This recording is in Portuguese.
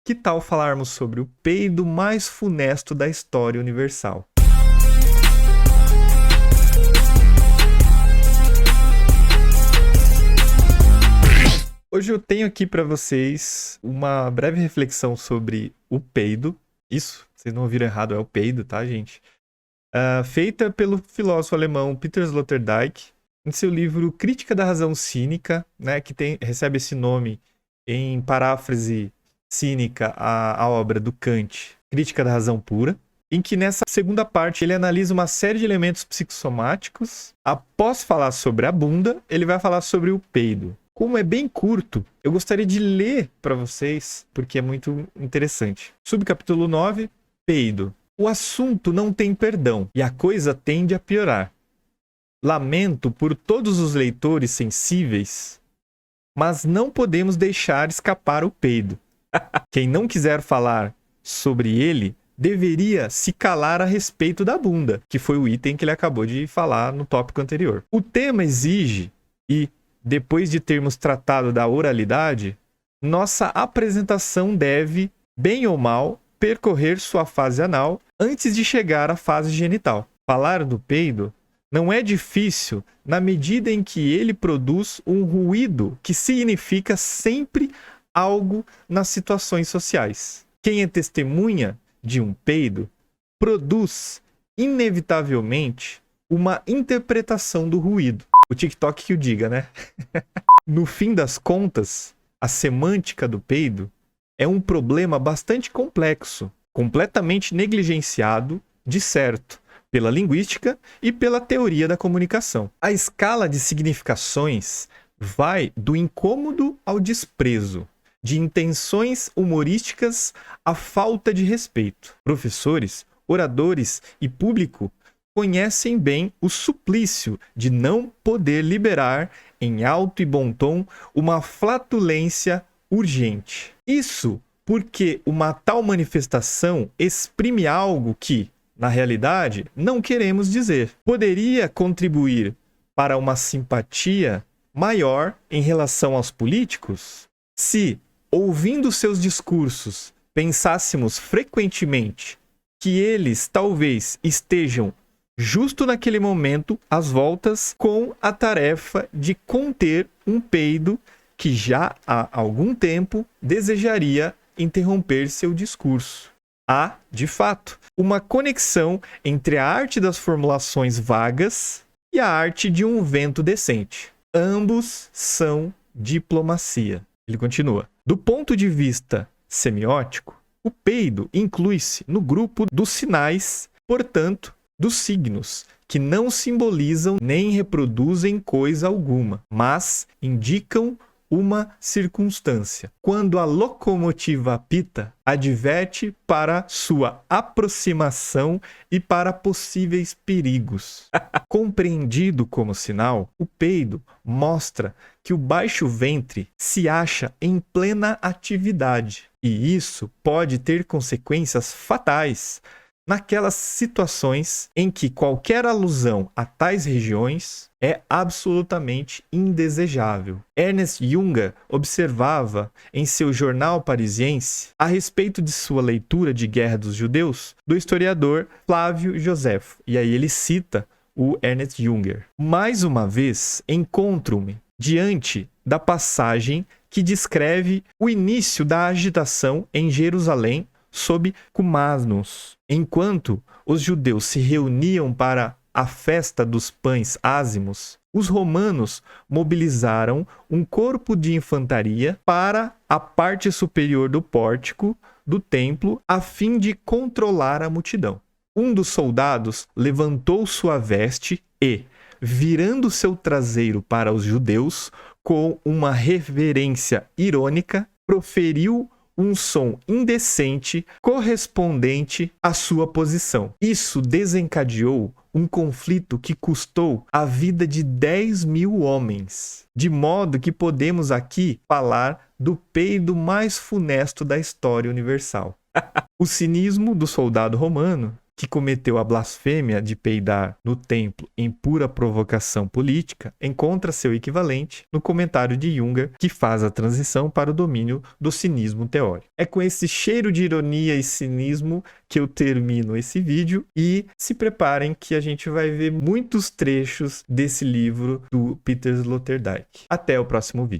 Que tal falarmos sobre o peido mais funesto da história universal? Hoje eu tenho aqui para vocês uma breve reflexão sobre o peido. Isso, vocês não ouviram errado, é o peido, tá, gente? Feita pelo filósofo alemão Peter Sloterdijk, em seu livro Crítica da Razão Cínica, né, que recebe esse nome em paráfrase cínica à obra do Kant, Crítica da Razão Pura, em que nessa segunda parte ele analisa uma série de elementos psicossomáticos. Após falar sobre a bunda, ele vai falar sobre o peido. Como é bem curto, eu gostaria de ler para vocês, porque é muito interessante. Subcapítulo 9, peido. O assunto não tem perdão e a coisa tende a piorar. Lamento por todos os leitores sensíveis, mas não podemos deixar escapar o peido. Quem não quiser falar sobre ele deveria se calar a respeito da bunda, que foi o item que ele acabou de falar no tópico anterior. O tema exige, e depois de termos tratado da oralidade, nossa apresentação deve, bem ou mal, percorrer sua fase anal antes de chegar à fase genital. Falar do peido não é difícil na medida em que ele produz um ruído que significa sempre algo nas situações sociais. Quem é testemunha de um peido produz, inevitavelmente, uma interpretação do ruído. O TikTok que o diga, né? No fim das contas, a semântica do peido é um problema bastante complexo, completamente negligenciado, de certo, pela linguística e pela teoria da comunicação. A escala de significações vai do incômodo ao desprezo, de intenções humorísticas à falta de respeito. Professores, oradores e público conhecem bem o suplício de não poder liberar em alto e bom tom uma flatulência urgente. Isso porque uma tal manifestação exprime algo que, na realidade, não queremos dizer. Poderia contribuir para uma simpatia maior em relação aos políticos se, ouvindo seus discursos, pensássemos frequentemente que eles talvez estejam justo naquele momento às voltas com a tarefa de conter um peido que já há algum tempo desejaria interromper seu discurso. Há, de fato, uma conexão entre a arte das formulações vagas e a arte de um vento decente. Ambos são diplomacia. Ele continua. Do ponto de vista semiótico, o peido inclui-se no grupo dos sinais, portanto, dos signos, que não simbolizam nem reproduzem coisa alguma, mas indicam uma circunstância. Quando a locomotiva apita, adverte para sua aproximação e para possíveis perigos. Compreendido como sinal, o peido mostra que o baixo ventre se acha em plena atividade, e isso pode ter consequências fatais naquelas situações em que qualquer alusão a tais regiões é absolutamente indesejável. Ernest Junger observava em seu jornal parisiense, a respeito de sua leitura de Guerra dos Judeus, do historiador Flávio Josefo. E aí ele cita o Ernest Junger. Mais uma vez, encontro-me diante da passagem que descreve o início da agitação em Jerusalém sob Cumanus. Enquanto os judeus se reuniam para a festa dos pães ázimos, os romanos mobilizaram um corpo de infantaria para a parte superior do pórtico do templo a fim de controlar a multidão. Um dos soldados levantou sua veste e, virando seu traseiro para os judeus, com uma reverência irônica, proferiu um som indecente correspondente à sua posição. Isso desencadeou um conflito que custou a vida de 10.000 homens, de modo que podemos aqui falar do peido mais funesto da história universal. O cinismo do soldado romano que cometeu a blasfêmia de peidar no templo em pura provocação política, encontra seu equivalente no comentário de Junger, que faz a transição para o domínio do cinismo teórico. É com esse cheiro de ironia e cinismo que eu termino esse vídeo, e se preparem que a gente vai ver muitos trechos desse livro do Peter Sloterdijk. Até o próximo vídeo.